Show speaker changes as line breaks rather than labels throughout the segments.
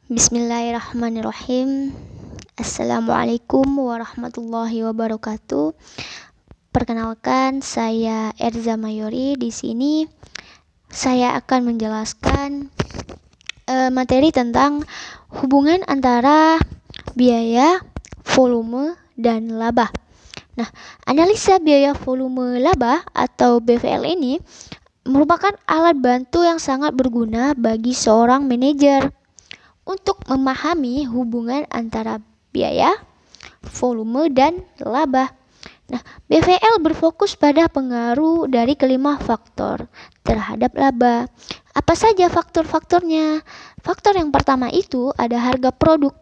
Bismillahirrahmanirrahim. Assalamualaikum warahmatullahi wabarakatuh. Perkenalkan, saya Erza Mayori. Di sini saya akan menjelaskan materi tentang hubungan antara biaya, volume, dan laba. Nah, analisa biaya volume laba atau BVL ini merupakan alat bantu yang sangat berguna bagi seorang manajer untuk memahami hubungan antara biaya, volume, dan laba. Nah, BVL berfokus pada pengaruh dari kelima faktor terhadap laba. Apa saja faktor-faktornya? Faktor yang pertama itu ada harga produk.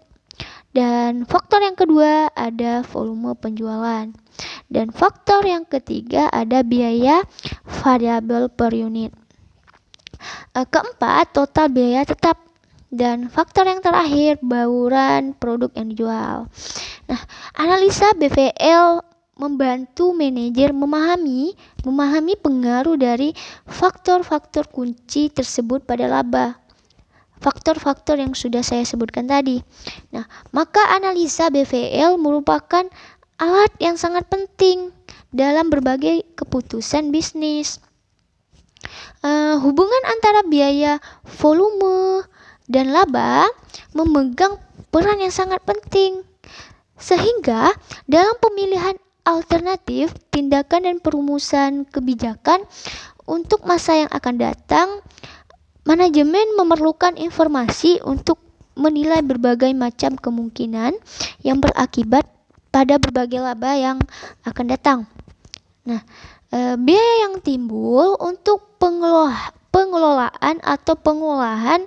Dan faktor yang kedua ada volume penjualan. Dan faktor yang ketiga ada biaya variabel per unit. Keempat, total biaya tetap. Dan faktor yang terakhir, bauran produk yang dijual. Nah, analisa BVL membantu manajer memahami pengaruh dari faktor-faktor kunci tersebut pada laba. Faktor-faktor yang sudah saya sebutkan tadi. Nah, maka analisa BVL merupakan alat yang sangat penting dalam berbagai keputusan bisnis. Hubungan antara biaya, volume, dan laba memegang peran yang sangat penting, sehingga dalam pemilihan alternatif, tindakan, dan perumusan kebijakan untuk masa yang akan datang, manajemen memerlukan informasi untuk menilai berbagai macam kemungkinan yang berakibat pada berbagai laba yang akan datang. Nah, biaya yang timbul untuk pengelolaan atau pengolahan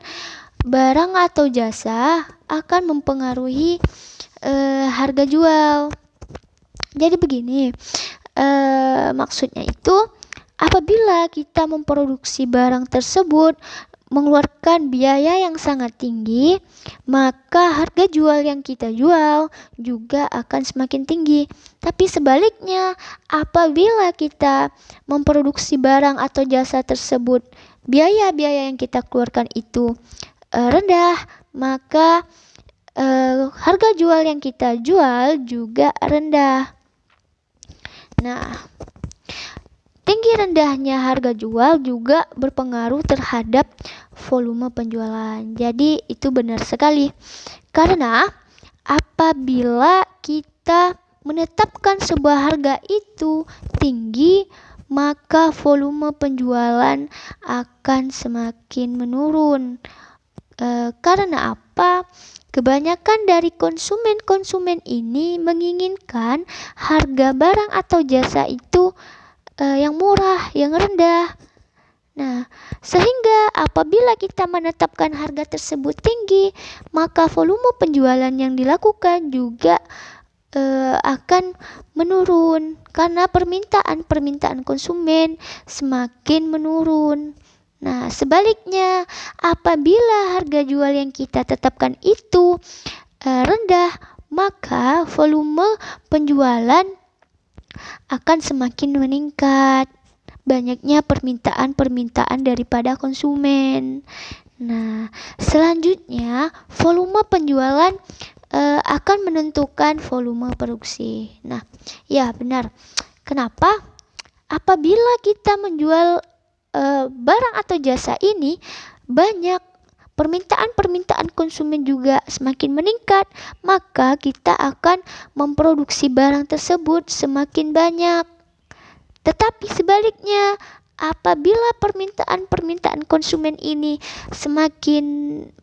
barang atau jasa akan mempengaruhi harga jual. Jadi begini, maksudnya itu apabila kita memproduksi barang tersebut mengeluarkan biaya yang sangat tinggi, maka harga jual yang kita jual juga akan semakin tinggi. Tapi sebaliknya, apabila kita memproduksi barang atau jasa tersebut, biaya-biaya yang kita keluarkan itu rendah, maka harga jual yang kita jual juga rendah. Nah, tinggi rendahnya harga jual juga berpengaruh terhadap volume penjualan. Jadi itu benar sekali. Karena apabila kita menetapkan sebuah harga itu tinggi, maka volume penjualan akan semakin menurun. Karena apa? Kebanyakan dari konsumen ini menginginkan harga barang atau jasa itu yang murah, yang rendah. Nah, sehingga apabila kita menetapkan harga tersebut tinggi, maka volume penjualan yang dilakukan juga akan menurun karena permintaan konsumen semakin menurun. Nah, sebaliknya, apabila harga jual yang kita tetapkan itu rendah, maka volume penjualan akan semakin meningkat. Banyaknya permintaan daripada konsumen. Nah, selanjutnya volume penjualan akan menentukan volume produksi. Nah, ya benar. Kenapa? Apabila kita menjual barang atau jasa ini banyak, permintaan konsumen juga semakin meningkat, maka kita akan memproduksi barang tersebut semakin banyak. Tetapi sebaliknya, apabila permintaan konsumen ini semakin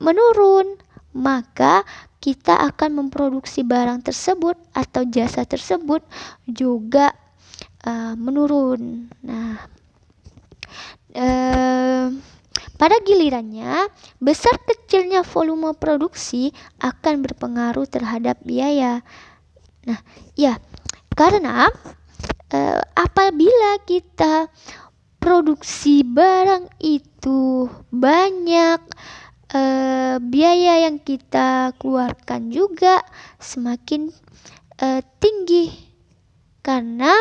menurun, maka kita akan memproduksi barang tersebut atau jasa tersebut juga menurun. Nah, pada gilirannya, besar kecilnya volume produksi akan berpengaruh terhadap biaya. Nah, ya, karena apabila kita produksi barang itu banyak, biaya yang kita keluarkan juga semakin tinggi, karena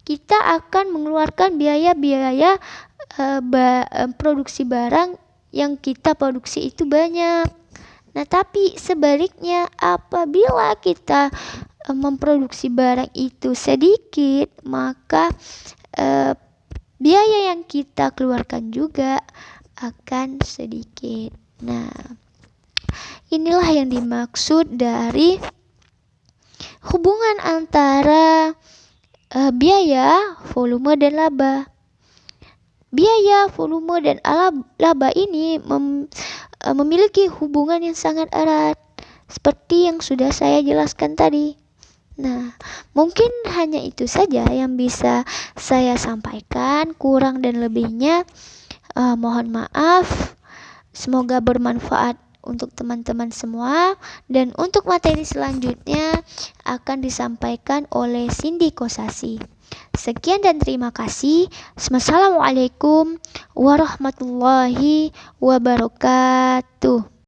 kita akan mengeluarkan biaya-biaya produksi barang yang kita produksi itu banyak. Nah, tapi sebaliknya apabila kita memproduksi barang itu sedikit, maka biaya yang kita keluarkan juga akan sedikit. Nah, inilah yang dimaksud dari hubungan antara biaya, volume, dan laba. Biaya, volume, dan laba ini memiliki hubungan yang sangat erat, seperti yang sudah saya jelaskan tadi. Nah, mungkin hanya itu saja yang bisa saya sampaikan. Kurang dan lebihnya mohon maaf. Semoga bermanfaat untuk teman-teman semua. Dan untuk materi selanjutnya akan disampaikan oleh Cindy Kosasi. Sekian dan terima kasih. Wassalamualaikum warahmatullahi wabarakatuh.